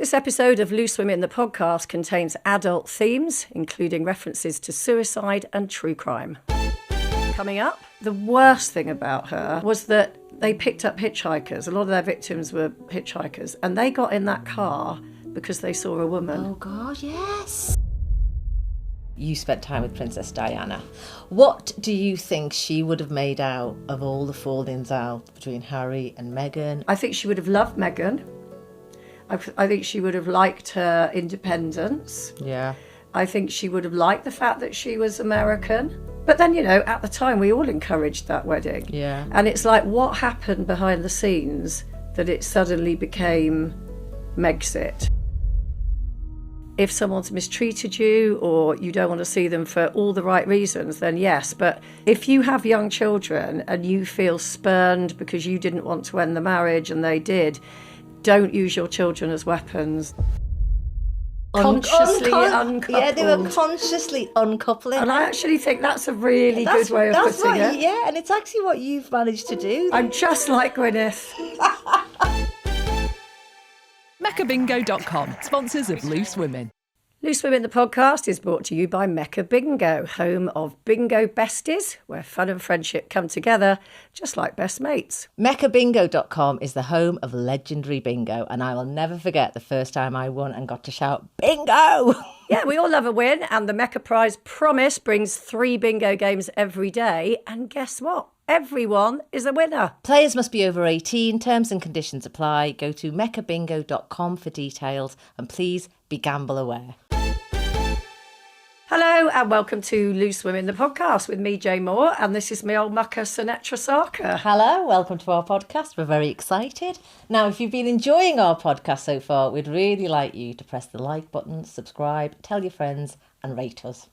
This episode of Loose Women, the podcast, contains adult themes, including references to suicide and true crime. Coming up, the worst thing about her was that they picked up hitchhikers. A lot of their victims were hitchhikers, and they got in that car because they saw a woman. Oh, God, yes. You spent time with Princess Diana. What do you think she would have made out of all the fallings out between Harry and Meghan? I think she would have loved Meghan. I think she would have liked her independence. Yeah. I think she would have liked the fact that she was American. But then, you know, at the time, we all encouraged that wedding. Yeah. And it's like, what happened behind the scenes that it suddenly became Megxit? If someone's mistreated you or you don't want to see them for all the right reasons, then yes. But if you have young children and you feel spurned because you didn't want to end the marriage and they did, don't use your children as weapons. Consciously uncoupled. Yeah, they were consciously uncoupling. And I actually think that's a really good way of putting it. Yeah, and it's actually what you've managed to do. I'm just like Gwyneth. MeccaBingo.com, sponsors of Loose Women. Loose Women, the podcast, is brought to you by Mecca Bingo, home of bingo besties, where fun and friendship come together, just like best mates. MeccaBingo.com is the home of legendary bingo, and I will never forget the first time I won and got to shout, bingo! Yeah, we all love a win, and the Mecca Prize Promise brings 3 bingo games every day, and guess what? Everyone is a winner. Players must be over 18, terms and conditions apply. Go to meccabingo.com for details, and please be gamble aware. Hello and welcome to Loose Women, the podcast with me, Jay Moore, and this is my old mucker, Sunetra Sarker. Hello, welcome to our podcast. We're very excited. Now, if you've been enjoying our podcast so far, we'd really like you to press the like button, subscribe, tell your friends and rate us.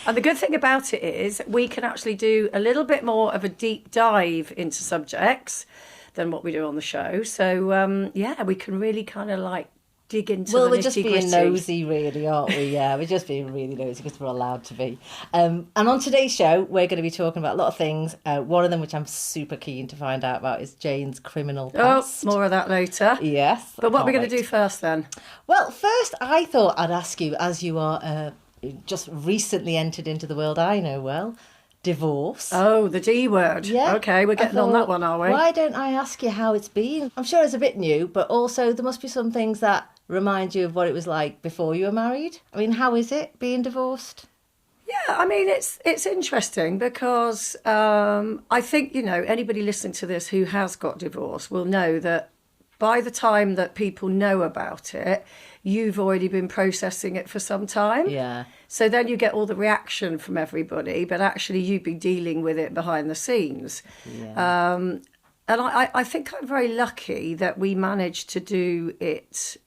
And the good thing about it is we can actually do a little bit more of a deep dive into subjects than what we do on the show. So, we can really kind of like dig into the nitty-gritty. Well, we're just being nosy, really, aren't we? Yeah, we're just being really nosy because we're allowed to be. And on today's show, we're going to be talking about a lot of things. One of them, which I'm super keen to find out about, is Jane's criminal past. Oh, more of that later. Yes. But what are we going to do first then? Well, first, I thought I'd ask you, as you are just recently entered into the world I know well, divorce. Oh, the D word. Yeah. Okay, we're getting on that one, are we? Why don't I ask you how it's been? I'm sure it's a bit new, but also there must be some things that remind you of what it was like before you were married. I mean, how is it being divorced? Yeah, I mean, it's interesting because I think, you know, anybody listening to this who has got divorced will know that by the time that people know about it, you've already been processing it for some time. Yeah. So then you get all the reaction from everybody, but actually you've been dealing with it behind the scenes. Yeah. And I think I'm very lucky that we managed to do it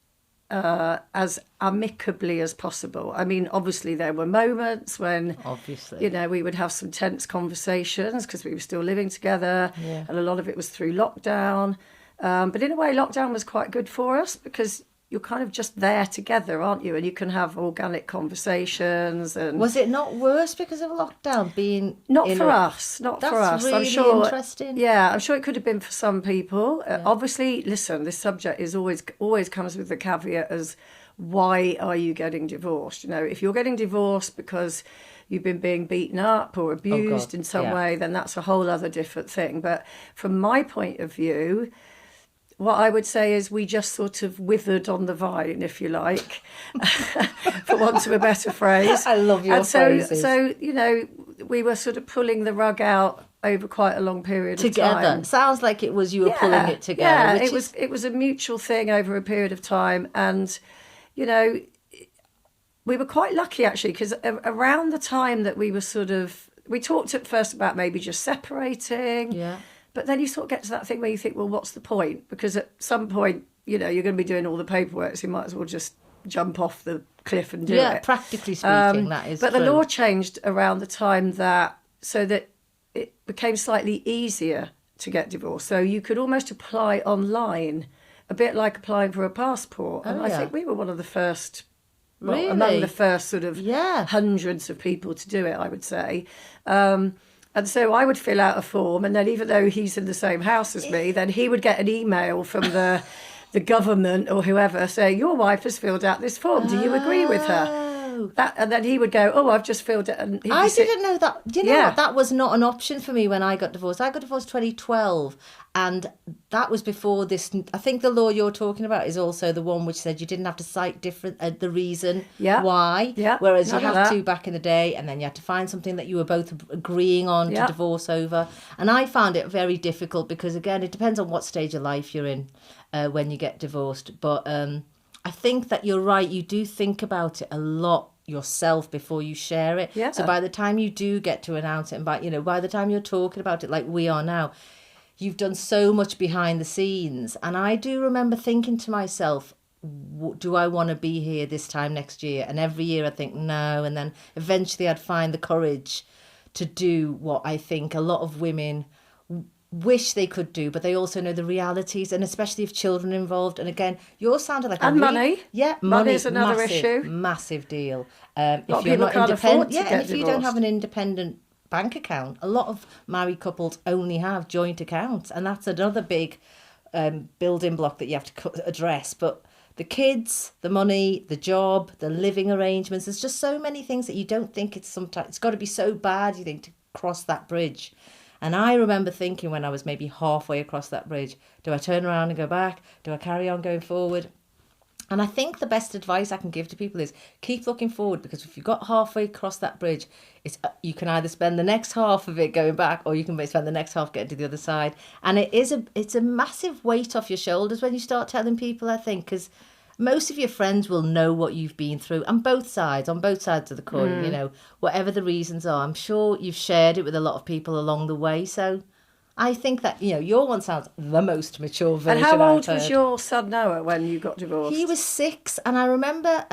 as amicably as possible. I mean, obviously there were moments when, you know, we would have some tense conversations because we were still living together, and a lot of it was through lockdown. But in a way, lockdown was quite good for us because you're kind of just there together, aren't you? And you can have organic conversations. And was it not worse because of lockdown being? Not for us. That's really I'm sure, interesting. Yeah, I'm sure it could have been for some people. Obviously, listen, this subject is always comes with the caveat as why are you getting divorced? You know, if you're getting divorced because you've been being beaten up or abused in some way, then that's a whole other different thing. But from my point of view, what I would say is we just sort of withered on the vine, if you like, for want of a better phrase. I love your phrases. So, you know, we were sort of pulling the rug out over quite a long period of time. Together. Sounds like it was you were pulling it together. Yeah, it was a mutual thing over a period of time. And, you know, we were quite lucky, actually, because around the time that we were we talked at first about maybe just separating. Yeah. But then you sort of get to that thing where you think, well, what's the point? Because at some point, you know, you're going to be doing all the paperwork, so you might as well just jump off the cliff and do it. Yeah, practically speaking, that is But true. the law changed around the time so that it became slightly easier to get divorced. So you could almost apply online, a bit like applying for a passport. And I think we were one of the first, among the first sort of hundreds of people to do it, I would say. And so I would fill out a form, and then even though he's in the same house as me, then he would get an email from the the government or whoever say, your wife has filled out this form. Do you agree with her? And then he would go, oh, I've just filled it. And I didn't know that. You know what? That was not an option for me when I got divorced. I got divorced 2012, and that was before this. I think the law you're talking about is also the one which said you didn't have to cite the reason why. Yeah. Whereas you had to back in the day, and then you had to find something that you were both agreeing on to divorce over. And I found it very difficult because, again, it depends on what stage of life you're in when you get divorced. But I think that you're right. You do think about it a lot yourself before you share it. Yeah. So by the time you do get to announce it, and by the time you're talking about it like we are now, you've done so much behind the scenes. And I do remember thinking to myself, do I want to be here this time next year? And every year I think no. And then eventually I'd find the courage to do what I think a lot of women wish they could do, but they also know the realities, and especially if children are involved. And again, yours sounded like money. Yeah, money's another issue. Massive deal. If you're not independent, and if you don't have an independent bank account, a lot of married couples only have joint accounts, and that's another big building block that you have to address. But the kids, the money, the job, the living arrangements, there's just so many things that you don't think it's got to be so bad, you think, to cross that bridge. And I remember thinking when I was maybe halfway across that bridge, do I turn around and go back? Do I carry on going forward? And I think the best advice I can give to people is keep looking forward, because if you got halfway across that bridge, you can either spend the next half of it going back, or you can spend the next half getting to the other side. And it's a massive weight off your shoulders when you start telling people, I think, because most of your friends will know what you've been through on both sides of the coin, whatever the reasons are. I'm sure you've shared it with a lot of people along the way. So I think that, your one sounds the most mature version. And how old was your son Noah when you got divorced? He was 6. And I remember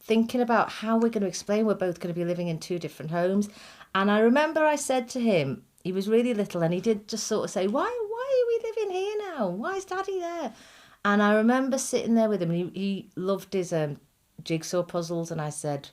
thinking about how we're going to explain we're both going to be living in 2 different homes. And I remember I said to him, he was really little, and he did just sort of say, why are we living here now? Why is Daddy there? And I remember sitting there with him, and he loved his jigsaw puzzles. And I said,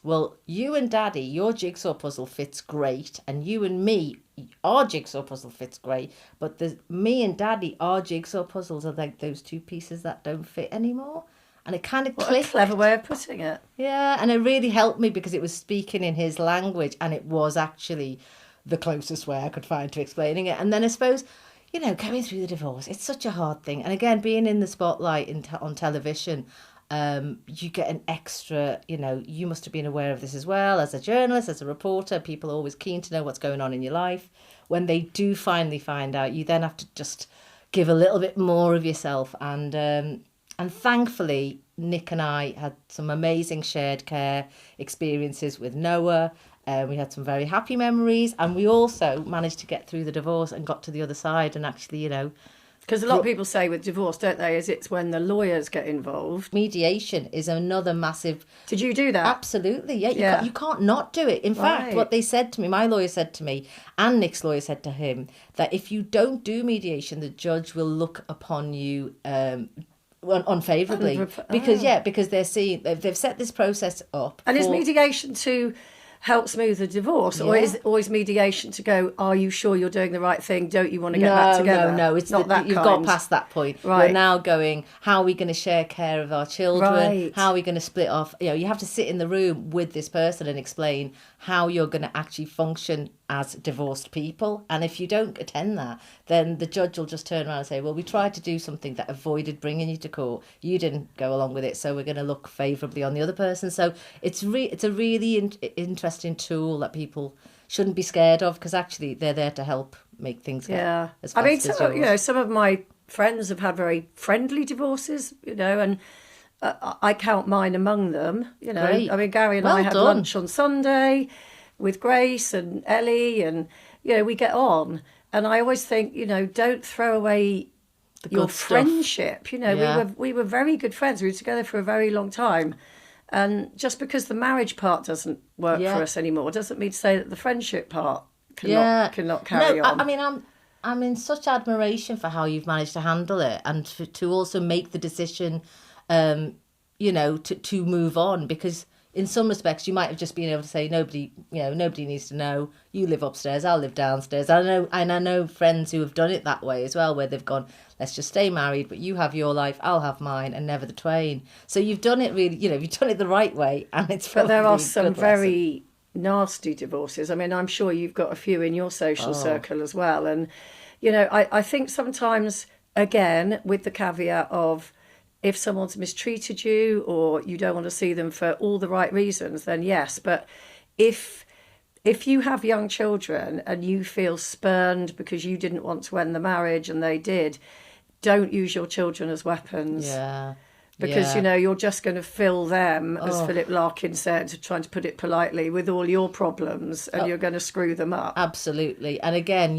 well, you and Daddy, your jigsaw puzzle fits great. And you and me, our jigsaw puzzle fits great. But me and Daddy, our jigsaw puzzles are like those 2 pieces that don't fit anymore. And it kind of clicked. What a clever way of putting it. Yeah, and it really helped me because it was speaking in his language. And it was actually the closest way I could find to explaining it. And then I suppose, going through the divorce, it's such a hard thing. And again, being in the spotlight on television, you get an extra, you must have been aware of this as well. As a journalist, as a reporter, people are always keen to know what's going on in your life. When they do finally find out, you then have to just give a little bit more of yourself. And thankfully, Nick and I had some amazing shared care experiences with Noah. We had some very happy memories, and we also managed to get through the divorce and got to the other side and actually, Because a lot of people say with divorce, don't they, is it's when the lawyers get involved. Mediation is another massive... Did you do that? Absolutely, yeah. You can't not do it. In fact, what they said to me, my lawyer said to me, and Nick's lawyer said to him, that if you don't do mediation, the judge will look upon you unfavourably. Because they're seeing... They've set this process up. And is mediation to help smooth the divorce, or is always mediation to go, are you sure you're doing the right thing? Don't you want to get back together? No, it's not that you've got past that point. Right. We're now going, how are we going to share care of our children? Right. How are we going to split off? You have to sit in the room with this person and explain how you're going to actually function as divorced people. And if you don't attend that, then the judge will just turn around and say, well, we tried to do something that avoided bringing you to court. You didn't go along with it, so we're going to look favourably on the other person. So it's a really interesting tool that people shouldn't be scared of, because actually they're there to help make things get as fast as yours. Some of my friends have had very friendly divorces, and I count mine among them. Great. I mean, Gary and I had lunch on Sunday with Grace and Ellie, and we get on. And I always think, don't throw away your friendship. We were very good friends. We were together for a very long time. And just because the marriage part doesn't work for us anymore doesn't mean to say that the friendship part cannot carry on. I mean, I'm in such admiration for how you've managed to handle it, and to also make the decision, to move on, because in some respects, you might have just been able to say, nobody needs to know. You live upstairs, I'll live downstairs. I know friends who have done it that way as well, where they've gone, let's just stay married, but you have your life, I'll have mine, and never the twain. So you've done it really, you've done it the right way, and it's But there are some very nasty divorces. I mean, I'm sure you've got a few in your social circle as well. And, I think sometimes, again, with the caveat of, if someone's mistreated you or you don't want to see them for all the right reasons, then yes. But if you have young children and you feel spurned because you didn't want to end the marriage and they did, don't use your children as weapons. Yeah. Because, you're just going to fill them, as Philip Larkin said, trying to put it politely, with all your problems, and you're going to screw them up. Absolutely. And again,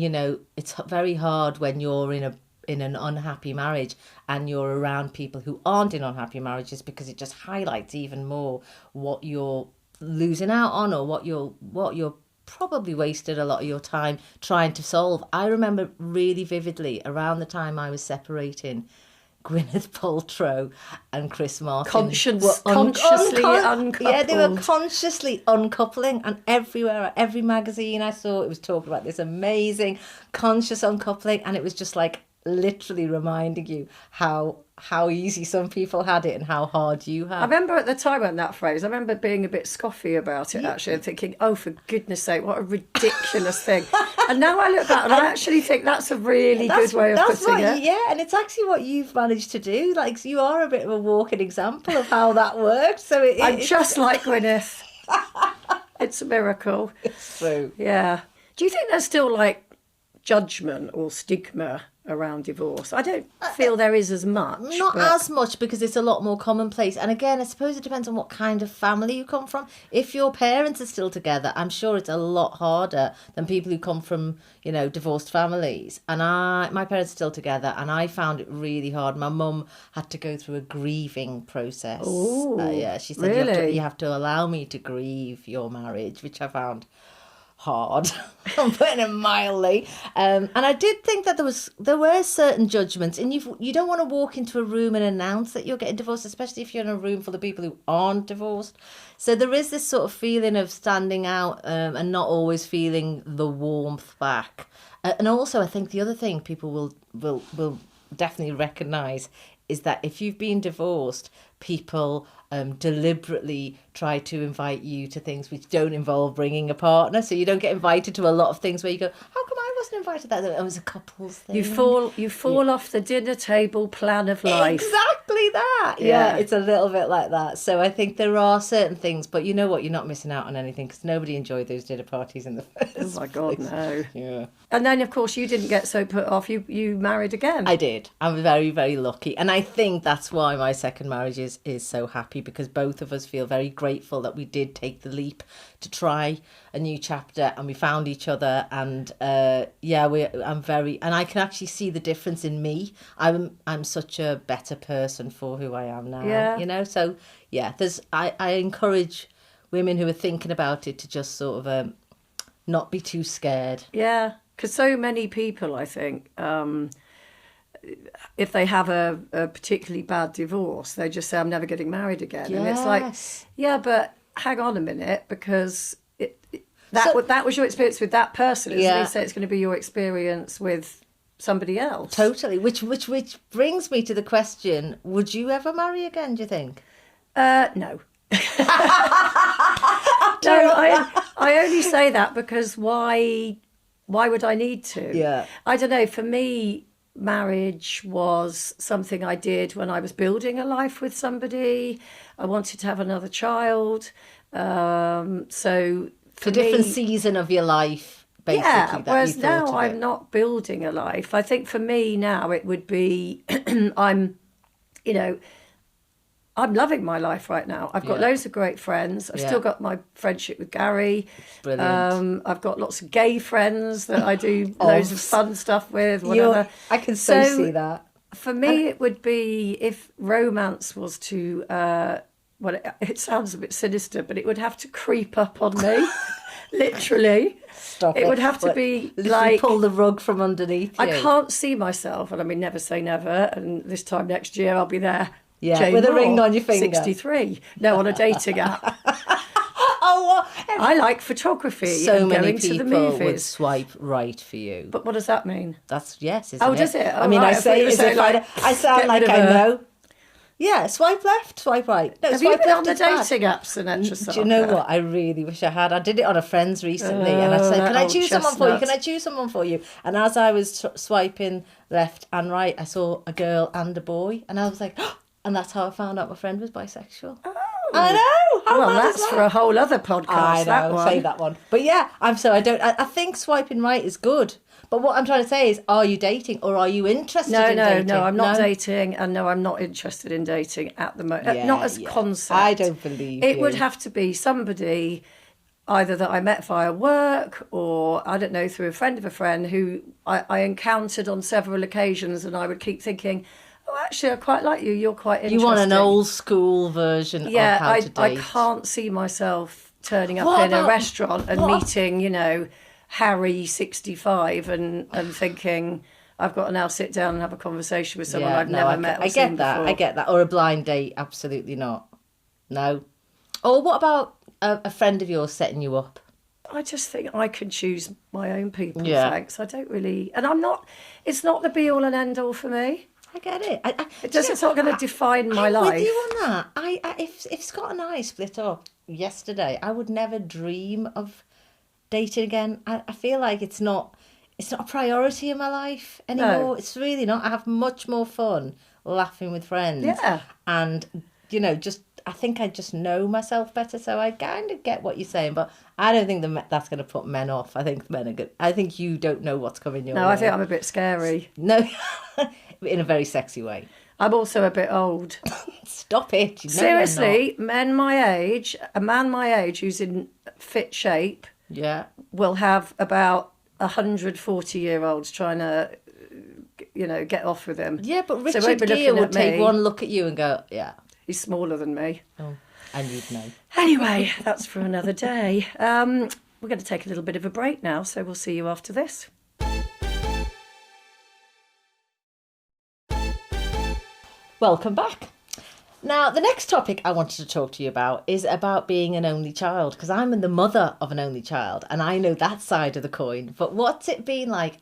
it's very hard when you're in an unhappy marriage and you're around people who aren't in unhappy marriages, because it just highlights even more what you're losing out on, or what you're probably wasted a lot of your time trying to solve. I remember really vividly around the time I was separating, Gwyneth Paltrow and Chris Martin consciously uncoupled. Yeah, they were consciously uncoupling, and everywhere, every magazine I saw, it was talking about this amazing conscious uncoupling, and it was just like literally reminding you how easy some people had it and how hard you have. I remember at the time when that phrase, I remember being a bit scoffy about it, actually, and thinking, oh, for goodness sake, what a ridiculous thing. And now I look back and I actually think that's a really good way of putting it. Yeah, and it's actually what you've managed to do. Like, you are a bit of a walking example of how that worked. So I'm just like Gwyneth. It's a miracle. It's true. Yeah. Do you think there's still, like, judgment or stigma around divorce? I don't feel there is as much. Not as much, because it's a lot more commonplace. And again, I suppose it depends on what kind of family you come from. If your parents are still together, I'm sure it's a lot harder than people who come from, divorced families. And my parents are still together, and I found it really hard. My mum had to go through a grieving process. Oh, she said, really? you have to allow me to grieve your marriage, which I found hard. I'm putting it mildly. And I did think that there were certain judgments, and you don't want to walk into a room and announce that you're getting divorced, especially if you're in a room full of people who aren't divorced. So there is this sort of feeling of standing out and not always feeling the warmth back. And also, I think the other thing people will definitely recognise is that if you've been divorced, people deliberately try to invite you to things which don't involve bringing a partner. So you don't get invited to a lot of things where you go, how come I wasn't invited to that? It was a couple's thing. You fall off the dinner table plan of life. Exactly that. Yeah, it's a little bit like that. So I think there are certain things, but you know what? You're not missing out on anything, because nobody enjoyed those dinner parties in the first place. Oh my God, no. Yeah. And then, of course, you didn't get so put off. You married again. I did. I'm very, very lucky. And I think that's why my second marriage is so happy, because both of us feel very grateful that we did take the leap to try a new chapter, and we found each other. And and I can actually see the difference in me. I'm such a better person for who I am now. Yeah. So yeah, I encourage women who are thinking about it to just sort of not be too scared. Yeah, because so many people, I think, if they have a particularly bad divorce, they just say, I'm never getting married again. Yes. And it's like, yeah, but hang on a minute, because that was your experience with that person. It doesn't mean to say it's going to be your experience with somebody else. Totally. Which brings me to the question, would you ever marry again, do you think? No. No, I only say that because why would I need to? Yeah. I don't know. For me, marriage was something I did when I was building a life with somebody. I wanted to have another child. So for different me, season of your life, basically. Yeah, that whereas you thought now I'm not building a life. I think for me now it would be, I'm loving my life right now. I've got loads of great friends. I've still got my friendship with Gary. Brilliant. I've got lots of gay friends that I do loads of fun stuff with, whatever. I can so see that. For me, it would be, if romance was to, it sounds a bit sinister, but it would have to creep up on me, literally. Stop it. It would have to be like... pull the rug from underneath you. I can't see myself, and I mean, never say never, and this time next year I'll be there. Yeah, Jane with a Moore, ring on your finger. 63. No, on a dating app. I like photography So and many going to the people would movies. swipe right for you. But what does that mean? That's yes, isn't it? Oh, does it? Oh, I mean, right. I say I it as if I sound get like rid I of know. Yeah, swipe left, swipe right. No, Have you swipe been left on the is bad. dating apps, Sunetra? Do you know what? I really wish I had. I did it on a friend's recently, and I said, that "Can I old choose someone for you? chestnut. Can I choose someone for you?" And as I was swiping left and right, I saw a girl and a boy, and I was like, and that's how I found out my friend was bisexual. Oh. I know. How Well, mad is that's that? for a whole other podcast. I know. That one. Say that one. But yeah, I think swiping right is good. But what I'm trying to say is, are you dating or are you interested in dating? No, I'm not dating, and no, I'm not interested in dating at the moment. Yeah, Not as a yeah. concept. I don't believe it you. would have to be somebody either that I met via work or, I don't know, through a friend of a friend who I encountered on several occasions, and I would keep thinking, oh, actually, I quite like you. You're quite interesting. You want an old school version of how to date. I can't see myself turning up What in a about- restaurant and meeting, Harry 65 and thinking I've got to now sit down and have a conversation with someone I've never met or I seen get that. before. I get that. Or a blind date. Absolutely not. No. Or what about a friend of yours setting you up? I just think I can choose my own people, Yeah. thanks. I don't really... And it's not the be-all and end-all for me. I get it. It's not going to define my I'm life. with you on that. If Scott and I split up yesterday, I would never dream of dating again. I feel like it's not a priority in my life anymore. No. It's really not. I have much more fun laughing with friends. Yeah. And I think I just know myself better, so I kind of get what you're saying, but I don't think that's going to put men off. I think men are good. I think you don't know what's coming your way. No, I think I'm a bit scary. No, in a very sexy way. I'm also a bit old. Stop it. No, Seriously, a man my age who's in fit shape yeah. will have about 140-year-olds trying to, get off with him. Yeah, but So Richard won't be Gere looking would at take me. one look at you and go, yeah. He's smaller than me. Oh, and you'd know. Anyway, that's for another day. We're going to take a little bit of a break now, so we'll see you after this. Welcome back. Now, the next topic I wanted to talk to you about is about being an only child, because I'm the mother of an only child, and I know that side of the coin. But what's it been like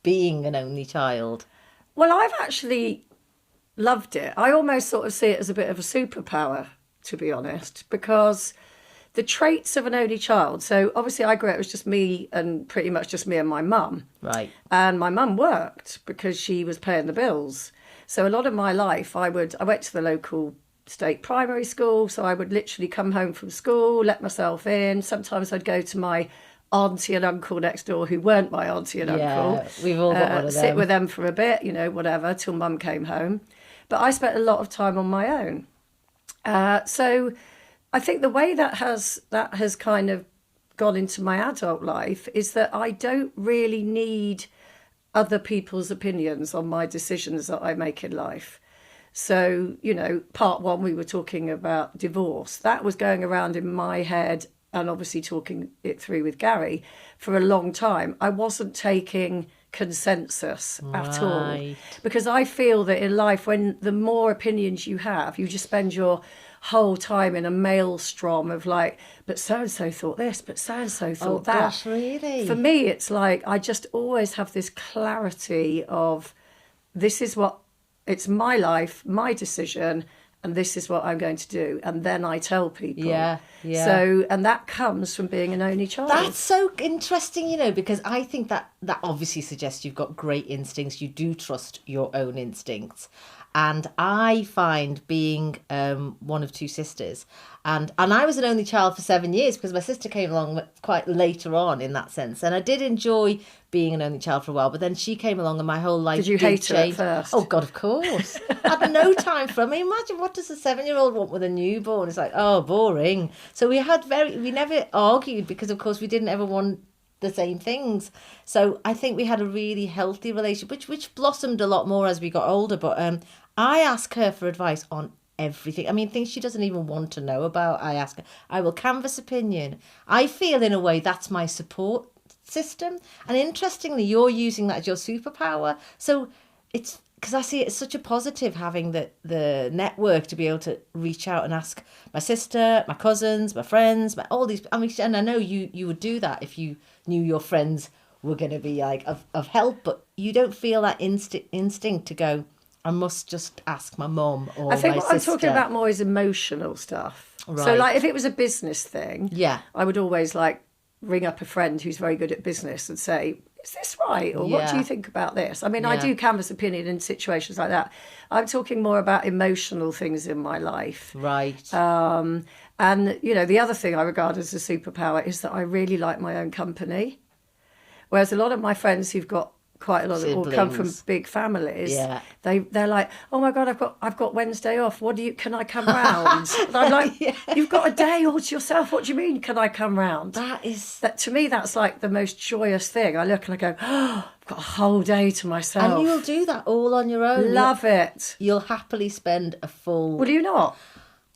being an only child? Well, I've actually loved it. I almost sort of see it as a bit of a superpower, to be honest, because the traits of an only child. So obviously I grew up, it was just me and pretty much just me and my mum. Right. And my mum worked because she was paying the bills. So a lot of my life, I went to the local state primary school. So I would literally come home from school, let myself in. Sometimes I'd go to my auntie and uncle next door who weren't my auntie and uncle. We've all got one of them. Sit with them for a bit, whatever, till mum came home. But I spent a lot of time on my own. So I think the way that has kind of gone into my adult life is that I don't really need other people's opinions on my decisions that I make in life. So, part one, we were talking about divorce. That was going around in my head and obviously talking it through with Gary for a long time. I wasn't taking consensus at all, because I feel that in life, when the more opinions you have, you just spend your whole time in a maelstrom of like, but so-and-so thought this, but so-and-so thought that. Gosh, really? For me, it's like I just always have this clarity of it's my life, my decision, and this is what I'm going to do. And then I tell people. Yeah. So, and that comes from being an only child. That's so interesting, because I think that obviously suggests you've got great instincts. You do trust your own instincts. And I find being one of two sisters, and I was an only child for 7 years because my sister came along quite later on in that sense. And I did enjoy being an only child for a while, but then she came along and my whole life Did you hate her at first? Oh, God, of course. I had no time for her. I mean, imagine, what does a 7-year-old want with a newborn? It's like, oh, boring. So we never argued because, of course, we didn't ever want the same things. So I think we had a really healthy relationship, which blossomed a lot more as we got older. But I ask her for advice on everything. I mean, things she doesn't even want to know about, I ask her. I will canvass opinion. I feel, in a way, that's my support system. And interestingly, you're using that as your superpower. So it's because I see it's such a positive having the network to be able to reach out and ask my sister, my cousins, my friends, all these. I mean, and I know you would do that if you knew your friends were going to be like of help, but you don't feel that instinct to go, I must just ask my mum or my sister. I think what I'm talking about more is emotional stuff. Right. So like if it was a business thing, I would always like ring up a friend who's very good at business and say, is this right? Or what do you think about this? I mean, I do canvass opinion in situations like that. I'm talking more about emotional things in my life. Right. And, the other thing I regard as a superpower is that I really like my own company. Whereas a lot of my friends who've got quite a lot of, or come from big families, they're like, oh my God, I've got Wednesday off. Can I come round? And I'm like, you've got a day all to yourself. What do you mean, can I come round? That to me, that's like the most joyous thing. I look and I go, oh, I've got a whole day to myself. And you'll do that all on your own. Love it. You'll happily spend a full... Will you not?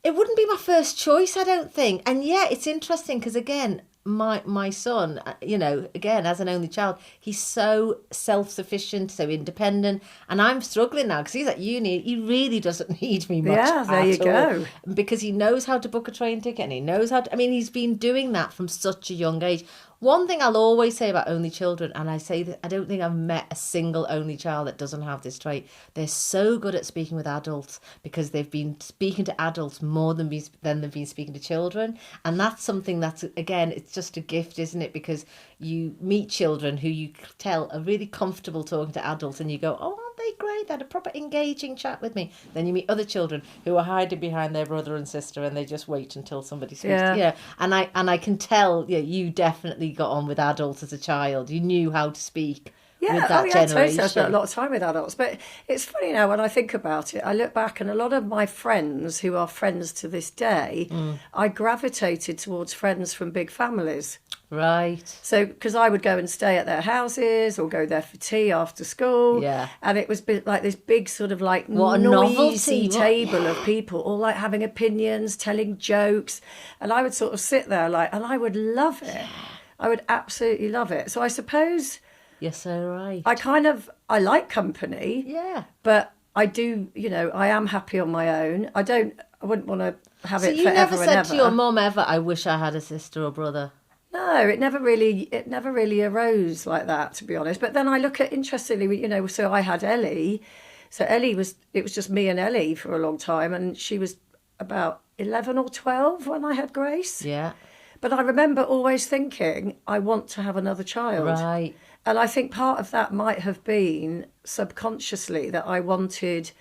It wouldn't be my first choice, I don't think. And it's interesting because, again, my son, again, as an only child, he's so self-sufficient, so independent. And I'm struggling now because he's at uni. He really doesn't need me much. Yeah, there you go. Because he knows how to book a train ticket and he knows how to... I mean, he's been doing that from such a young age. One thing I'll always say about only children, and I say that I don't think I've met a single only child that doesn't have this trait. They're so good at speaking with adults because they've been speaking to adults more than they've been speaking to children. And that's something that's, again, it's just a gift, isn't it? Because you meet children who you tell are really comfortable talking to adults and you go, oh, aren't they great? They had a proper engaging chat with me. Then you meet other children who are hiding behind their brother and sister and they just wait until somebody speaks. Yeah. And I can tell you definitely got on with adults as a child. You knew how to speak with that generation. Totally. I spent a lot of time with adults. But it's funny now when I think about it, I look back and a lot of my friends who are friends to this day, I gravitated towards friends from big families. Right. So, because I would go and stay at their houses or go there for tea after school. Yeah. And it was like this big sort of like what noisy table of people all like having opinions, telling jokes. And I would sort of sit there and I would love it. I would absolutely love it. So I suppose... You're so right. I like company. Yeah. But I do, I am happy on my own. I wouldn't want to have it forever and ever. So you never said to your mum ever, I wish I had a sister or brother? No, it never really arose like that, to be honest. But then I look at, interestingly, so I had Ellie. So it was just me and Ellie for a long time. And she was about 11 or 12 when I had Grace. Yeah. But I remember always thinking, I want to have another child. Right. And I think part of that might have been subconsciously that I wanted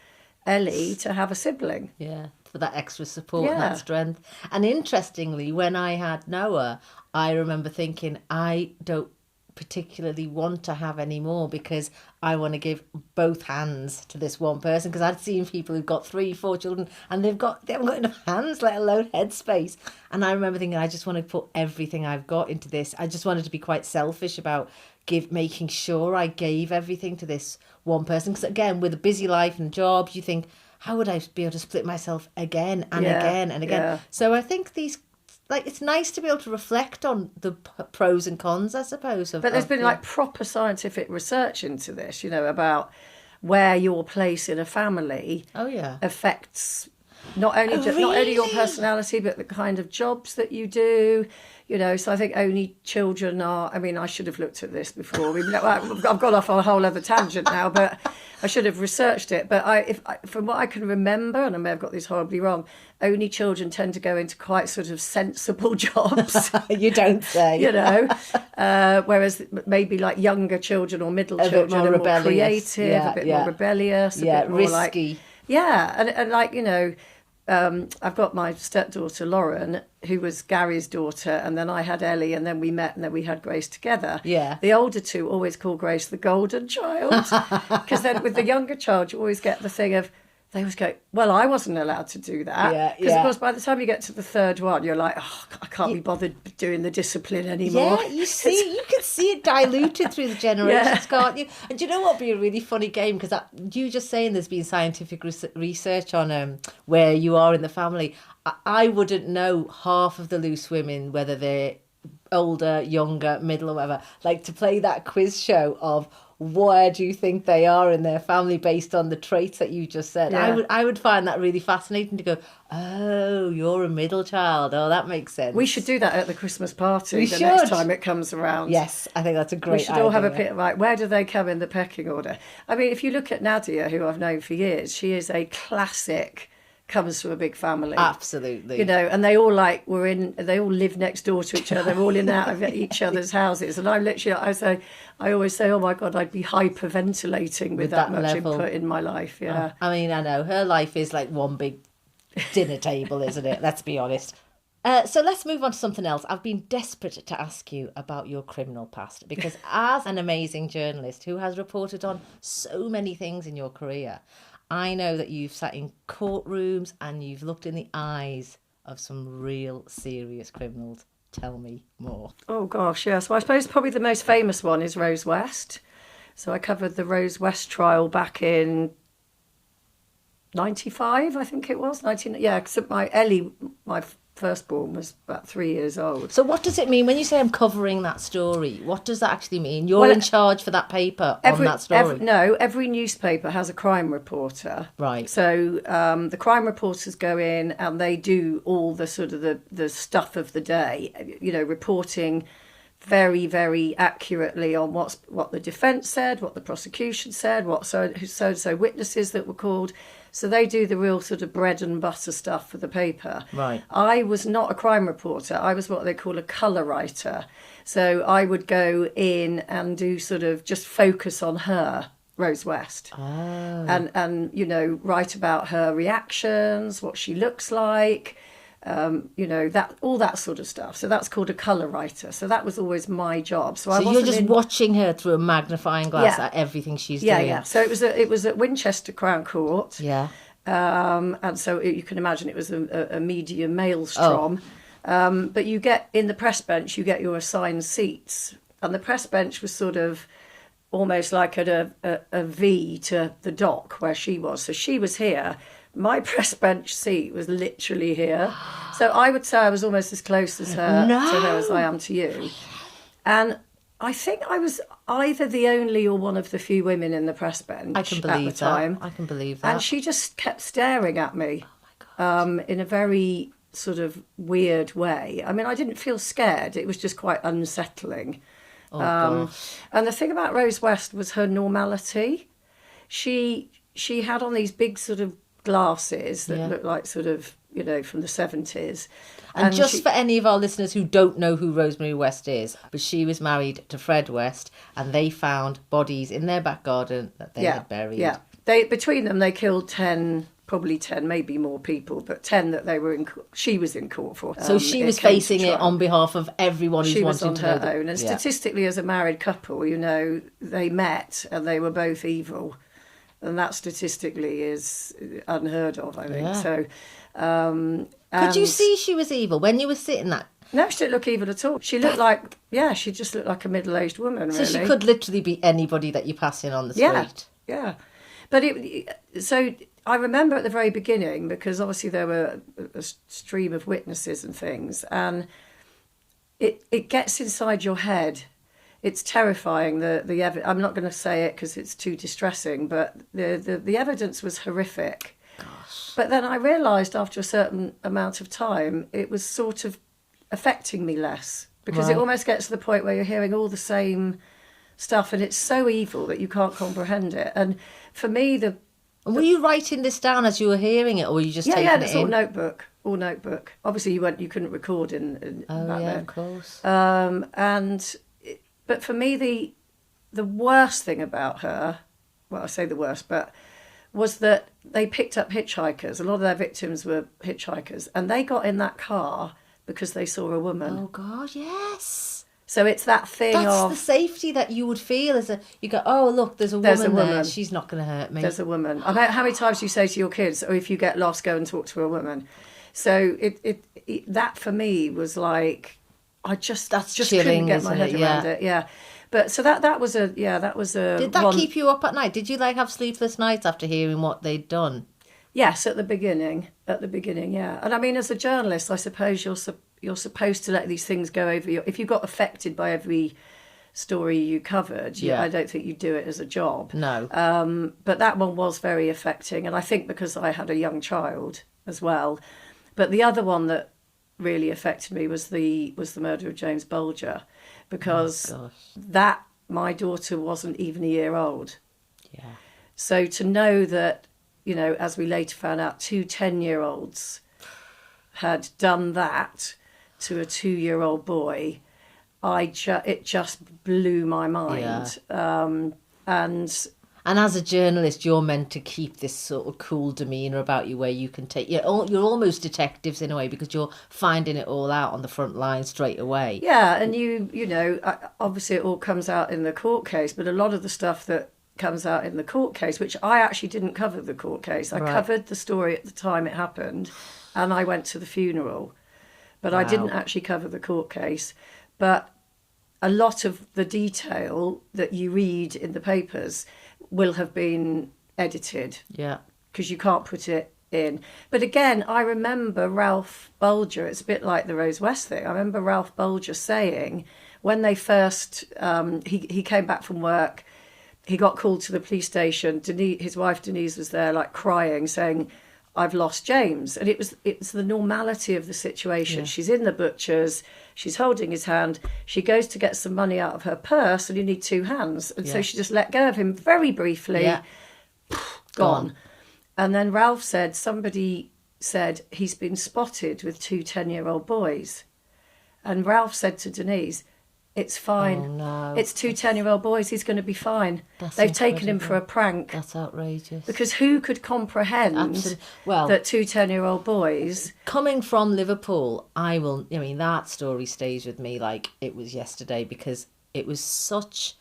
Ellie to have a sibling. Yeah, for that extra support and that strength. And interestingly, when I had Noah, I remember thinking, I don't particularly want to have any more because I want to give both hands to this one person, because I'd seen people who've got 3-4 children and they haven't got enough hands, let alone headspace. And I remember thinking, I just want to put everything I've got into this. I just wanted to be quite selfish about making sure I gave everything to this one person, because again, with a busy life and jobs, you think, how would I be able to split myself again and again and again? So I think it's nice to be able to reflect on the pros and cons, I suppose. But there's been proper scientific research into this, about where your place in a family affects not only your personality, but the kind of jobs that you do. So I think only children are... I mean, I should have looked at this before. I've gone off on a whole other tangent now, but I should have researched it. But from what I can remember, and I may have got this horribly wrong, only children tend to go into quite sort of sensible jobs. You don't say. Whereas maybe like younger children or middle children are more creative, a bit more rebellious, a bit more risky. I've got my stepdaughter Lauren, who was Gary's daughter, and then I had Ellie, and then we met, and then we had Grace together. Yeah. The older two always call Grace the golden child, because then with the younger child, you always get the thing of, they always go, well, I wasn't allowed to do that. Because, of course, by the time you get to the third one, you're like, oh, I can't be bothered doing the discipline anymore. Yeah, you can see it diluted through the generations, can't you? And do you know what would be a really funny game? Because you just saying there's been scientific research on where you are in the family. I wouldn't know half of the loose women, whether they're older, younger, middle, or whatever, like to play that quiz show of where do you think they are in their family based on the traits that you just said. Yeah. I would find that really fascinating to go, oh, you're a middle child. Oh, that makes sense. We should do that at the Christmas party We next should. time it comes around. Yes, I think that's a great We should all have a idea. bit like, where do they come in the pecking order? I mean, if you look at Nadia, who I've known for years, she is a classic, comes from a big family. Absolutely. You know, and they all they all live next door to each other. They're all in and out of each other's houses. And I always say, oh my God, I'd be hyperventilating with that much level. input in my life. Yeah. I mean, I know her life is like one big dinner table, isn't it? Let's be honest. So let's move on to something else. I've been desperate to ask you about your criminal past because as an amazing journalist who has reported on so many things in your career, I know that you've sat in courtrooms and you've looked in the eyes of some real serious criminals. Tell me more. Oh gosh, yes. Well, I suppose probably the most famous one is Rose West. So I covered the Rose West trial back in 95, I think it was. 'Cause Ellie, my firstborn, was about 3 years old. So what does it mean when you say I'm covering that story? What does that actually mean? You're in charge for that paper on that story? Every newspaper has a crime reporter. Right. So the crime reporters go in and they do all the sort of the stuff of the day, you know, reporting very, very accurately on what the defence said, what the prosecution said, what so witnesses that were called. So they do the real sort of bread and butter stuff for the paper. Right. I was not a crime reporter. I was what they call a colour writer. So I would go in and do sort of just focus on her, Rose West. Oh. And you know, write about her reactions, what she looks like, you know, that all that sort of stuff. So that's called a colour writer. So that was always my job. So you're just watching her through a magnifying glass at everything she's doing. Yeah. So it was at Winchester Crown Court. Yeah. And so you can imagine it was a medium maelstrom. But you get in the press bench, you get your assigned seats, and the press bench was sort of almost like at a V to the dock where she was. So she was here. My press bench seat was literally here. So I would say I was almost as close as her to her as I am to you. And I think I was either the only or one of the few women in the press bench at the time. I can believe that. And she just kept staring at me in a very sort of weird way. I mean, I didn't feel scared. It was just quite unsettling. Gosh. And the thing about Rose West was her normality. She had on these big sort of glasses that looked like sort of, you know, from the 70s. And just for any of our listeners who don't know who Rosemary West is, but she was married to Fred West and they found bodies in their back garden that they had buried. Yeah, between them they killed 10, probably 10, maybe more people, but 10 that she was in court for. So she was facing it on behalf of everyone who's wanting to know. She was on her own. And statistically, as a married couple, you know, they met and they were both evil. And that statistically is unheard of, I think. Yeah. So, could you see she was evil when you were sitting there? No, she didn't look evil at all. She looked like, she just looked like a middle-aged woman, really. So she could literally be anybody that you pass in on the street. Yeah. But so I remember at the very beginning, because obviously there were a stream of witnesses and things, and it gets inside your head. It's terrifying. I'm not going to say it because it's too distressing, but the evidence was horrific. Gosh. But then I realised after a certain amount of time, it was sort of affecting me less, because it almost gets to the point where you're hearing all the same stuff, and it's so evil that you can't comprehend it. And for me, and were you writing this down as you were hearing it, or were you just taking it in? It's all notebook. Obviously, you couldn't record in back then. Of course. But for me, the worst thing about her, well, I say the worst, but was that they picked up hitchhikers. A lot of their victims were hitchhikers, and they got in that car because they saw a woman. Oh God, yes. So it's that thing That's the safety that you would feel you go, oh look, there's a woman there. She's not going to hurt me. There's a woman. I know how many times you say to your kids, "Oh, if you get lost, go and talk to a woman." So that for me was like, I just couldn't get my head around it. Yeah. But so that was a. Did that keep you up at night? Did you have sleepless nights after hearing what they'd done? Yes, at the beginning, yeah. And I mean, as a journalist, I suppose you're you're supposed to let these things go over your... If you got affected by every story you covered, I don't think you do it as a job. No. But that one was very affecting, and I think because I had a young child as well. But the other one that really affected me was the murder of James Bulger, because that my daughter wasn't even a year old. Yeah. So to know that, you know, as we later found out, 2 10-year-olds had done that to a 2-year-old boy, it just blew my mind. And as a journalist, you're meant to keep this sort of cool demeanour about you, where you can take... You're almost detectives in a way, because you're finding it all out on the front line straight away. Yeah, and you know, obviously it all comes out in the court case, but a lot of the stuff that comes out in the court case, which I actually didn't cover the court case. I covered the story at the time it happened, and I went to the funeral. But I didn't actually cover the court case. But a lot of the detail that you read in the papers will have been edited. Yeah. Because you can't put it in. But again, I remember Ralph Bulger, it's a bit like the Rose West thing. I remember Ralph Bulger saying when they first, he came back from work, he got called to the police station. His wife Denise was there, like crying, saying, "I've lost James." And it was the normality of the situation. Yeah. She's in the butcher's, she's holding his hand, she goes to get some money out of her purse, and you need 2 hands. And so she just let go of him very briefly, gone. And then Ralph said, somebody said he's been spotted with 2 10-year-old boys. And Ralph said to Denise, "It's fine. Oh, no. It's 2 10-year-old boys. He's going to be fine." They've taken him for a prank. That's outrageous. Because who could comprehend that 2 10-year-old boys... Coming from Liverpool, that story stays with me like it was yesterday, because it was such...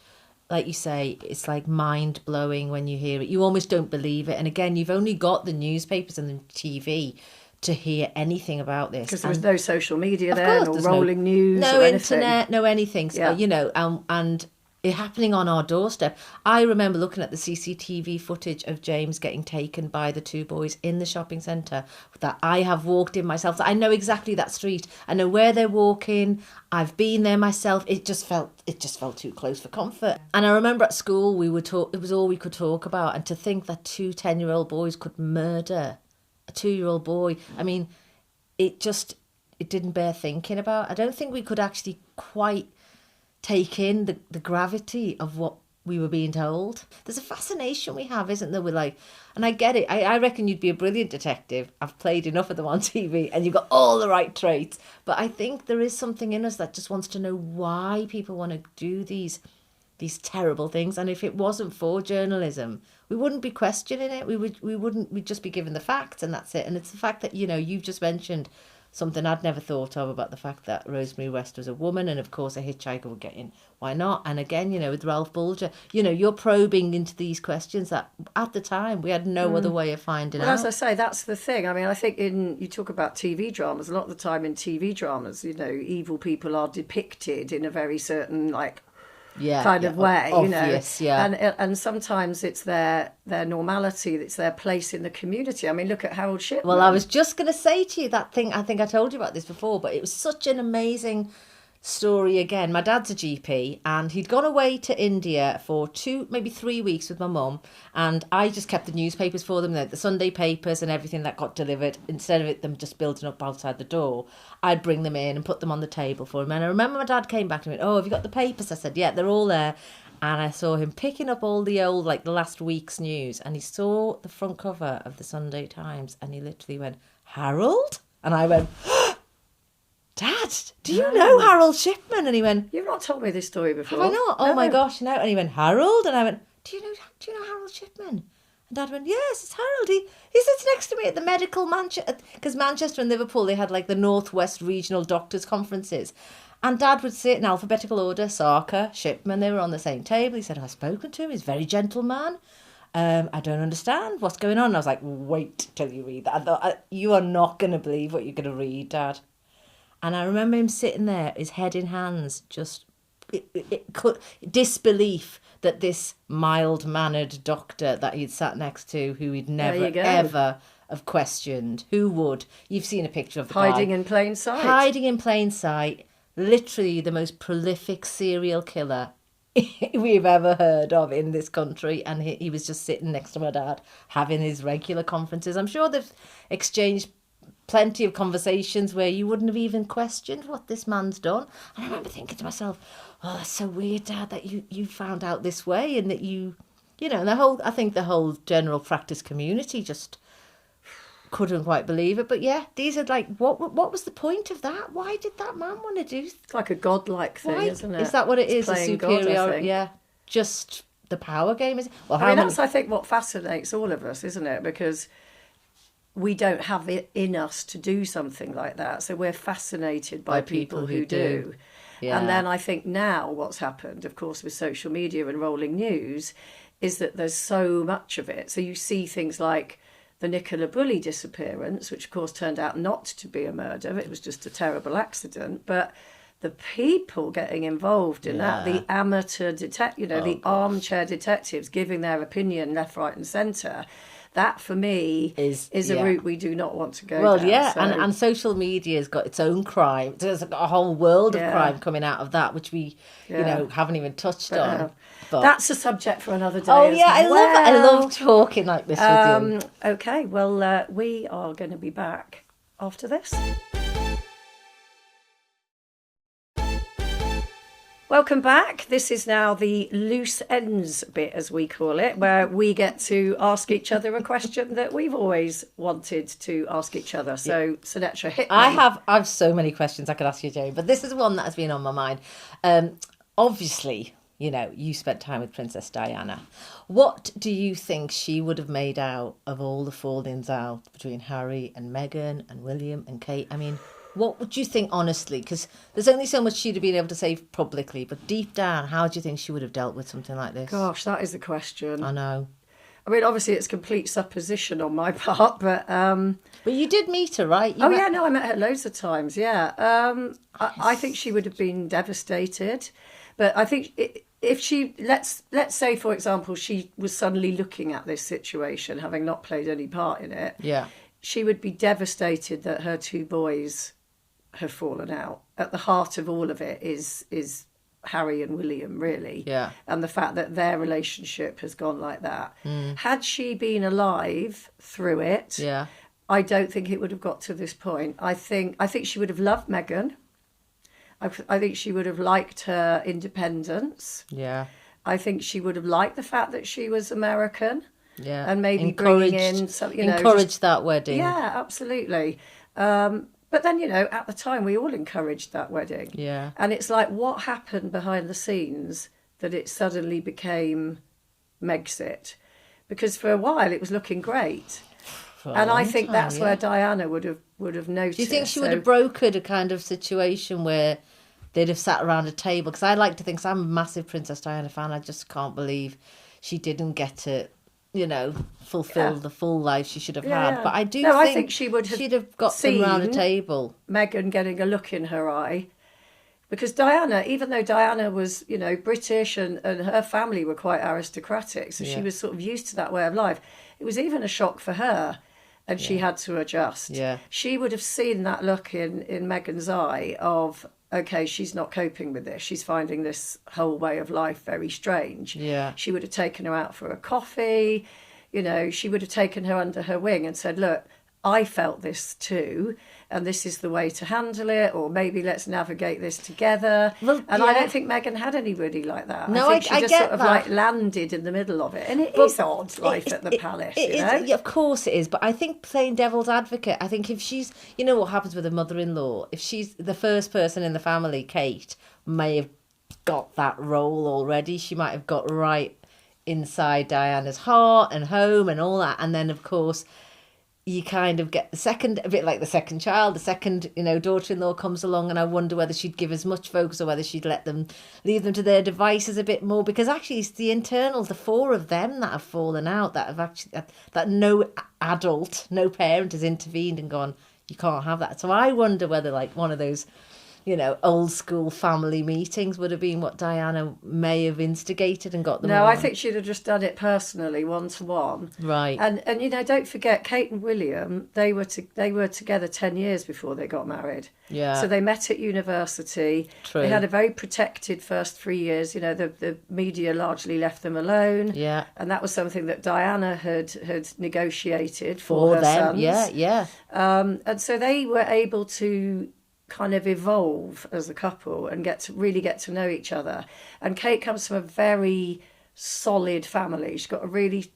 Like you say, it's like mind-blowing when you hear it. You almost don't believe it. And again, you've only got the newspapers and the TV to hear anything about this. Because there was no social media then, or rolling news, no or internet, no anything. So, and it happening on our doorstep. I remember looking at the CCTV footage of James getting taken by the 2 boys in the shopping centre that I have walked in myself. I know exactly that street. I know where they're walking. I've been there myself. It just felt too close for comfort. And I remember at school it was all we could talk about. And to think that 2 10-year-old boys could murder a 2-year-old boy, I mean, it didn't bear thinking about. I don't think we could actually quite take in the gravity of what we were being told. There's a fascination we have, isn't there? We're like, and I get it. I reckon you'd be a brilliant detective. I've played enough of them on TV, and you've got all the right traits. But I think there is something in us that just wants to know why people want to do these terrible things. And if it wasn't for journalism, we wouldn't be questioning it. We'd just be given the facts, and that's it. And it's the fact that, you've just mentioned something I'd never thought of about the fact that Rosemary West was a woman, and of course a hitchhiker would get in. Why not? And again, with Ralph Bulger, you're probing into these questions that at the time we had no other way of finding out. As I say, that's the thing. I mean, I think you talk about TV dramas, a lot of the time in TV dramas, evil people are depicted in a very certain, kind of way, obvious, and sometimes it's their normality, it's their place in the community. I mean, look at Harold Shipman. Well, I was just going to say to you that thing. I think I told you about this before, but it was such an amazing story. Again, my dad's a GP, and he'd gone away to India for 2, maybe 3 weeks with my mum, and I just kept the newspapers for them, the Sunday papers and everything that got delivered. Instead of them just building up outside the door, I'd bring them in and put them on the table for him. And I remember my dad came back and went, "Oh, have you got the papers?" I said, "Yeah, they're all there." And I saw him picking up all the old, the last week's news, and he saw the front cover of the Sunday Times, and he literally went, "Harold?" And I went, "Dad, do you know Harold Shipman?" And he went, "You've not told me this story before." "Have I not? Oh my gosh, no." And he went, "Harold?" And I went, Do you know Harold Shipman?" And Dad went, "Yes, it's Harold. He sits next to me at the medical Manchester," because Manchester and Liverpool, they had the Northwest Regional Doctors Conferences. And Dad would sit in alphabetical order, Sarker, Shipman, they were on the same table. He said, "I've spoken to him, he's a very gentle man. I don't understand what's going on." And I was like, "Wait till you read that." I thought, "You are not going to believe what you're going to read, Dad." And I remember him sitting there, his head in hands, just disbelief that this mild-mannered doctor that he'd sat next to, who he'd never, ever have questioned? Who would? You've seen a picture of the Hiding guy. in plain sight. Hiding in plain sight. Literally the most prolific serial killer we've ever heard of in this country. And he was just sitting next to my dad having his regular conferences. I'm sure they've exchanged plenty of conversations where you wouldn't have even questioned what this man's done. And I remember thinking to myself, oh, that's so weird, Dad, that you found out this way, and that you know, I think the whole general practice community just couldn't quite believe it. But yeah, these are like, what was the point of that? Why did that man want to do? It's like a godlike thing, isn't it? Is that what it is? It's A playing God, I superiority? think. Yeah, just the power game, is it? Well, I mean, that's, I think, what fascinates all of us, isn't it? Because we don't have it in us to do something like that. So we're fascinated by people who do. Yeah. And then I think now what's happened, of course, with social media and rolling news, is that there's so much of it. So you see things like the Nicola Bulley disappearance, which of course turned out not to be a murder. It was just a terrible accident. But the people getting involved in that, the amateur the armchair detectives giving their opinion left, right and centre, that for me is a route we do not want to go down. Yeah, so. and social media has got its own crime. There's got a whole world of crime coming out of that, which we, haven't even touched on. But that's a subject for another day. Oh yeah, I love talking like this with you. Okay, well, we are going to be back after this. Welcome back. This is now the loose ends bit, as we call it, where we get to ask each other a question that we've always wanted to ask each other. So, Sunetra, hit me. I have so many questions I could ask you, Jane, but this is one that has been on my mind. Obviously, you know, you spent time with Princess Diana. What do you think she would have made out of all the fallings out between Harry and Meghan and William and Kate? I mean, what would you think, honestly? Because there's only so much she'd have been able to say publicly, but deep down, how do you think she would have dealt with something like this? Gosh, that is the question. I know. I mean, obviously, it's complete supposition on my part, but... But you did meet her, right? I met her loads of times, yeah. I think she would have been devastated. But I think if she... Let's say, for example, she was suddenly looking at this situation, having not played any part in it. Yeah. She would be devastated that her two boys have fallen out. At the heart of all of it is Harry and William, really. Yeah. And the fact that their relationship has gone like that. Had she been alive through it, I don't think it would have got to this point. I think she would have loved Meghan. I think she would have liked her independence. Yeah. I think she would have liked the fact that she was American. Yeah. And maybe bringing in some, encourage that wedding. Yeah, absolutely. But then, at the time, we all encouraged that wedding. Yeah. And it's like, what happened behind the scenes that it suddenly became Megxit? Because for a while, it was looking great. And I think that's where Diana would have noticed. Do you think she would have brokered a kind of situation where they'd have sat around a table? Because I like to think, 'cause I'm a massive Princess Diana fan, I just can't believe she didn't get to... fulfill the full life she should have had. But I think she would have. She'd have got them around a table. Meghan getting a look in her eye, because Diana, even though Diana was, British and her family were quite aristocratic, so she was sort of used to that way of life. It was even a shock for her, and she had to adjust. Yeah, she would have seen that look in Meghan's eye of, okay, she's not coping with this. She's finding this whole way of life very strange. Yeah. She would have taken her out for a coffee. She would have taken her under her wing and said, look, I felt this too, and this is the way to handle it, or maybe let's navigate this together. Well, I don't think Meghan had anybody like that. No, I think she just sort of like landed in the middle of it. And it is odd, life at the palace, Yeah, of course it is. But I think playing devil's advocate, I think if she's, what happens with a mother-in-law, if she's the first person in the family, Kate may have got that role already. She might have got right inside Diana's heart and home and all that. And then, of course... you kind of get the second, a bit like the second child, the second, daughter-in-law comes along, and I wonder whether she'd give as much focus or whether she'd leave them to their devices a bit more, because actually it's the internals, the four of them that have fallen out, that have actually, that no adult, no parent has intervened and gone, you can't have that. So I wonder whether, like, one of those old school family meetings would have been what Diana may have instigated and got them No, all. I think she'd have just done it personally, one-to-one. Right. And don't forget, Kate and William, they were together 10 years before they got married. Yeah. So they met at university. True. They had a very protected first 3 years. The media largely left them alone. Yeah. And that was something that Diana had negotiated for her them. sons. Yeah. And so they were able to kind of evolve as a couple and get to know each other. And Kate comes from a very solid family. She's got a really,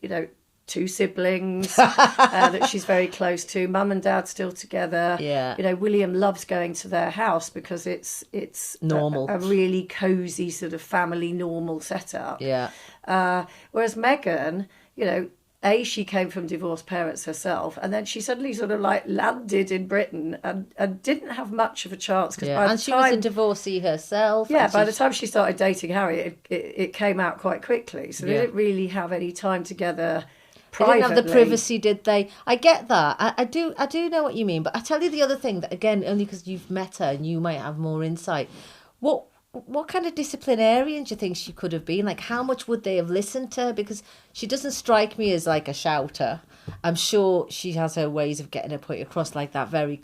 2 siblings that she's very close to. Mum and dad still together. Yeah. William loves going to their house because it's normal, a really cosy sort of family normal setup. Yeah. Whereas Meghan, she came from divorced parents herself, and then she suddenly sort of like landed in Britain and didn't have much of a chance. And she was a divorcee herself. Yeah, by the time she started dating Harry, it came out quite quickly. So they didn't really have any time together privately. They didn't have the privacy, did they? I get that. I do know what you mean. But I tell you the other thing, that again, only because you've met her and you might have more insight. What kind of disciplinarian do you think she could have been? Like, how much would they have listened to her? Because she doesn't strike me as like a shouter. I'm sure she has her ways of getting her point across, like that very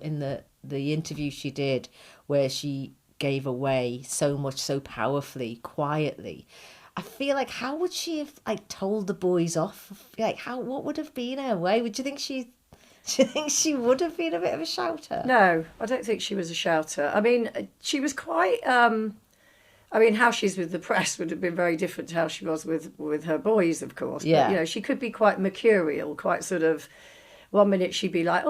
in the interview she did where she gave away so much so powerfully, quietly. I feel like, how would she have like told the boys off? Like, what would have been her way? Do you think she would have been a bit of a shouter? No, I don't think she was a shouter. I mean, she was quite... how she's with the press would have been very different to how she was with her boys, of course. Yeah. But, she could be quite mercurial, quite sort of... One minute she'd be like,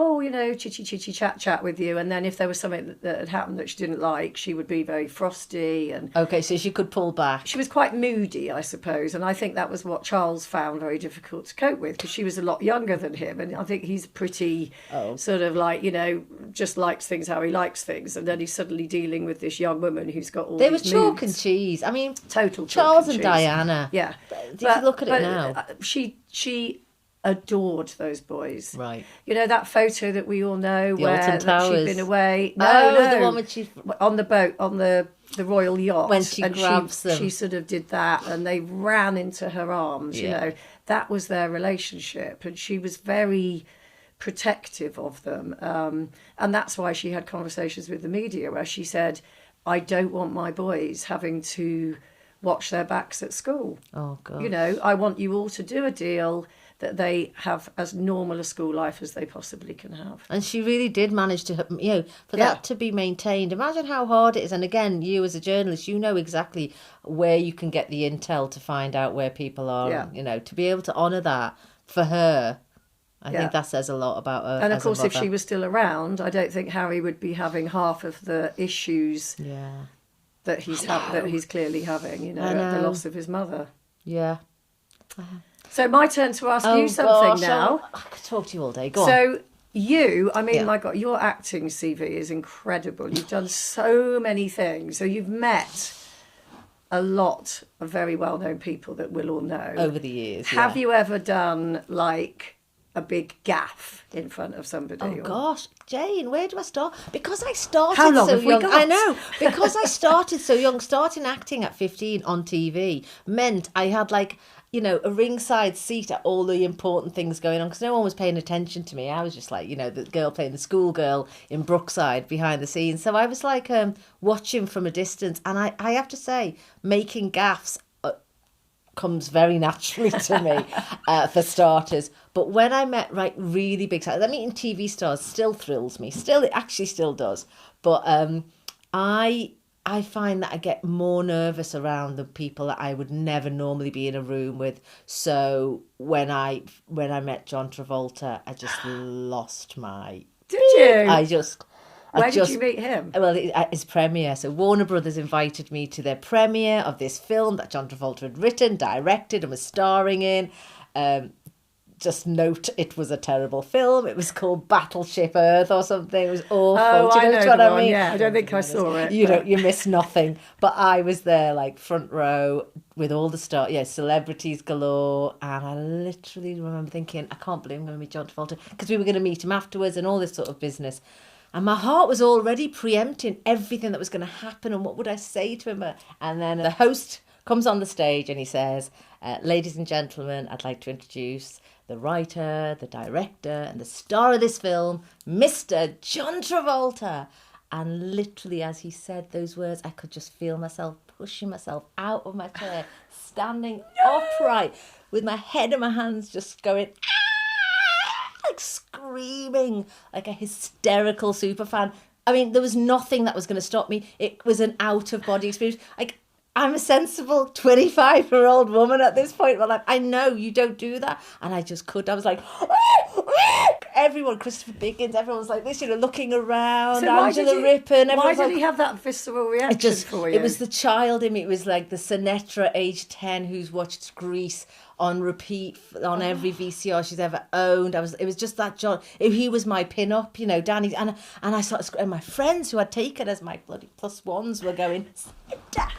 chitty chat with you, and then if there was something that had happened that she didn't like, she would be very frosty. And okay, so she could pull back. She was quite moody, I suppose, and I think that was what Charles found very difficult to cope with, because she was a lot younger than him, and I think he's pretty sort of like, just likes things how he likes things, and then he's suddenly dealing with this young woman who's got all They these were chalk moods. and cheese. I mean, total Charles and and Diana. Yeah, If you look at it now, she adored those boys. Right. That photo that we all know The where Alton Towers. she'd been away. No, the one when she... on the boat, on the royal yacht. When she grabs them. She sort of did that, and they ran into her arms, That was their relationship, and she was very protective of them. And that's why she had conversations with the media where she said, I don't want my boys having to watch their backs at school. Oh, God. I want you all to do a deal that they have as normal a school life as they possibly can have. And she really did manage to, for that to be maintained. Imagine how hard it is. And again, you as a journalist, you know exactly where you can get the intel to find out where people are. Yeah. To be able to honour that for her, I think that says a lot about her. And of course, if she was still around, I don't think Harry would be having half of the issues that he's clearly having, the loss of his mother. Yeah. So my turn to ask you something now. I could talk to you all day. Go on. So my God, your acting CV is incredible. You've done so many things. So you've met a lot of very well-known people that we'll all know. Over the years, Have you ever done, like, a big gaff in front of somebody? Oh, gosh. Jane, where do I start? Because I started How long so have we young. got? I know. Because I started so young. Starting acting at 15 on TV meant I had, like... a ringside seat at all the important things going on, because no one was paying attention to me. I was just like, the girl playing the schoolgirl in Brookside behind the scenes. So I was like watching from a distance. And I have to say, making gaffs comes very naturally to me, for starters. But when I met really big stars, meeting TV stars still thrills me. It actually still does. But I find that I get more nervous around the people that I would never normally be in a room with. So when I met John Travolta, I just lost my... Did you? Where did you meet him? Well, at his premiere. So Warner Brothers invited me to their premiere of this film that John Travolta had written, directed and was starring in. Just note, it was a terrible film. It was called Battleship Earth or something. It was awful. Oh, do you know what I mean? Yeah, I don't think I saw it. You miss nothing. But I was there, like, front row with all the celebrities galore. And I literally remember thinking, I can't believe I'm going to meet John Travolta, because we were going to meet him afterwards and all this sort of business. And my heart was already preempting everything that was going to happen and what would I say to him. And then the host comes on the stage and he says, ladies and gentlemen, I'd like to introduce the writer, the director and the star of this film, Mr. John Travolta. And literally as he said those words, I could just feel myself pushing myself out of my chair, standing upright with my head in my hands, just going, like screaming like a hysterical superfan. I mean, there was nothing that was going to stop me. It was an out-of-body experience. Like, I'm a sensible 25-year-old woman at this point in my life. I know you don't do that. And I just couldn't. I was like, everyone, Christopher Biggins, everyone was like this, looking around, so Angela Rippon. Why did he have that visceral reaction for you? It was the child in me. It was like the Sunetra, age 10, who's watched Grease on repeat on every VCR she's ever owned. It was just that John. He was my pin-up, Danny. And I started, and my friends who I'd taken as my bloody plus ones were going, sit down.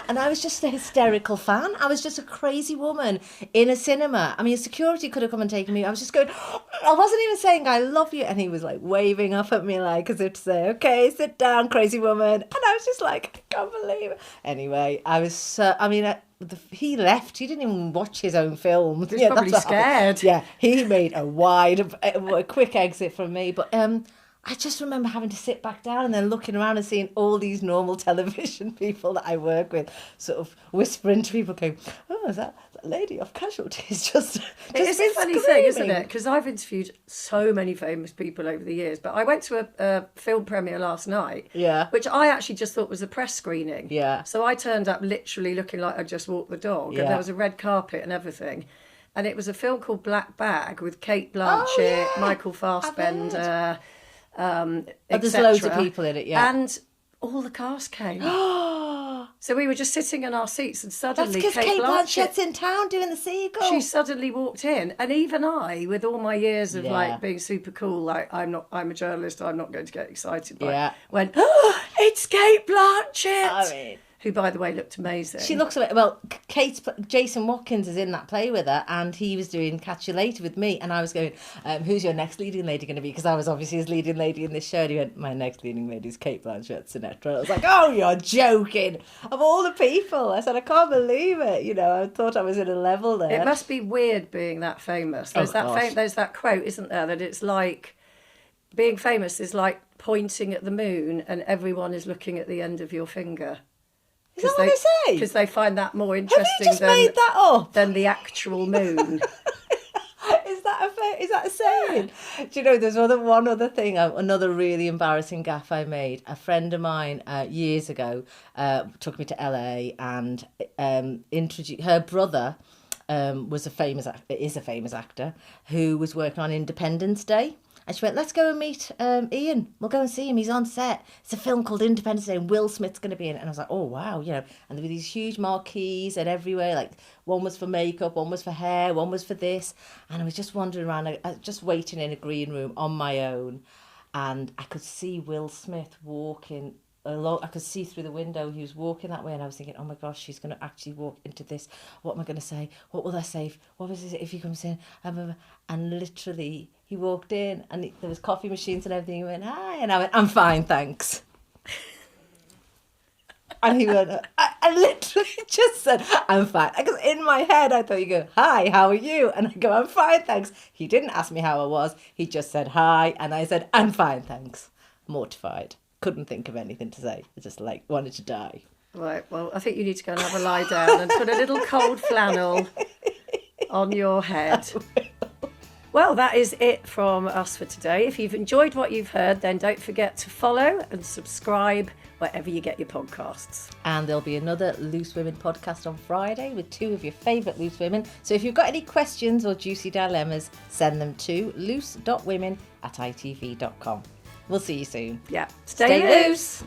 And I was just a hysterical fan. I was just a crazy woman in a cinema. I mean, security could have come and taken me. I was just going, I wasn't even saying I love you. And he was like waving up at me like as if to say, okay, sit down, crazy woman. And I was just like, I can't believe it. Anyway, I was so, he left. He didn't even watch his own film. He was probably scared. Yeah, he made a quick exit from me. But I just remember having to sit back down and then looking around and seeing all these normal television people that I work with sort of whispering to people going, oh, is that lady off Casualties? Just it's a funny thing, isn't it? Because I've interviewed so many famous people over the years, but I went to a film premiere last night, which I actually just thought was a press screening. Yeah. So I turned up literally looking like I just walked the dog, and there was a red carpet and everything. And it was a film called Black Bag with Kate Blanchett, Michael Fassbender, there's loads of people in it, and all the cast came. So we were just sitting in our seats, and suddenly that's because Kate Blanchett's in town doing the Seagull. She suddenly walked in, and even I, with all my years of like being super cool, like I'm a journalist, I'm not going to get excited by it, went, oh, it's Kate Blanchett. Who, by the way, looked amazing. She looks amazing. Well, Jason Watkins is in that play with her, and he was doing Catch You Later with me, and I was going, who's your next leading lady going to be? Because I was obviously his leading lady in this show, and he went, my next leading lady is Kate Blanchett, Sunetra. I was like, oh, you're joking. Of all the people. I said, I can't believe it. I thought I was in a level there. It must be weird being that famous. There's there's that quote, isn't there, that it's like, being famous is like pointing at the moon, and everyone is looking at the end of your finger. Is that what they say? Because they find that more interesting made that up? Than the actual moon. Is that a saying? Do you know, there's one other thing, another really embarrassing gaffe I made. A friend of mine years ago took me to LA and introduced her brother. Is a famous actor who was working on Independence Day. And she went, let's go and meet Ian. We'll go and see him. He's on set. It's a film called Independence Day, and Will Smith's going to be in it. And I was like, oh, wow, And there were these huge marquees and everywhere. Like, one was for makeup, one was for hair, one was for this. And I was just wandering around, just waiting in a green room on my own. And I could see Will Smith walking along. I could see through the window. He was walking that way. And I was thinking, oh, my gosh, she's going to actually walk into this. What am I going to say? What will I say? What was it if he comes in? And literally, he walked in and there was coffee machines and everything. He went, hi. And I went, I'm fine, thanks. And he went, I literally just said, I'm fine. Because in my head, I thought, you go, hi, how are you? And I go, I'm fine, thanks. He didn't ask me how I was. He just said, hi. And I said, I'm fine, thanks. Mortified. Couldn't think of anything to say. I just wanted to die. Right, well, I think you need to go and have a lie down and put a little cold flannel on your head. Well, that is it from us for today. If you've enjoyed what you've heard, then don't forget to follow and subscribe wherever you get your podcasts. And there'll be another Loose Women podcast on Friday with 2 of your favourite loose women. So if you've got any questions or juicy dilemmas, send them to loose.women@itv.com. We'll see you soon. Yeah. Stay loose.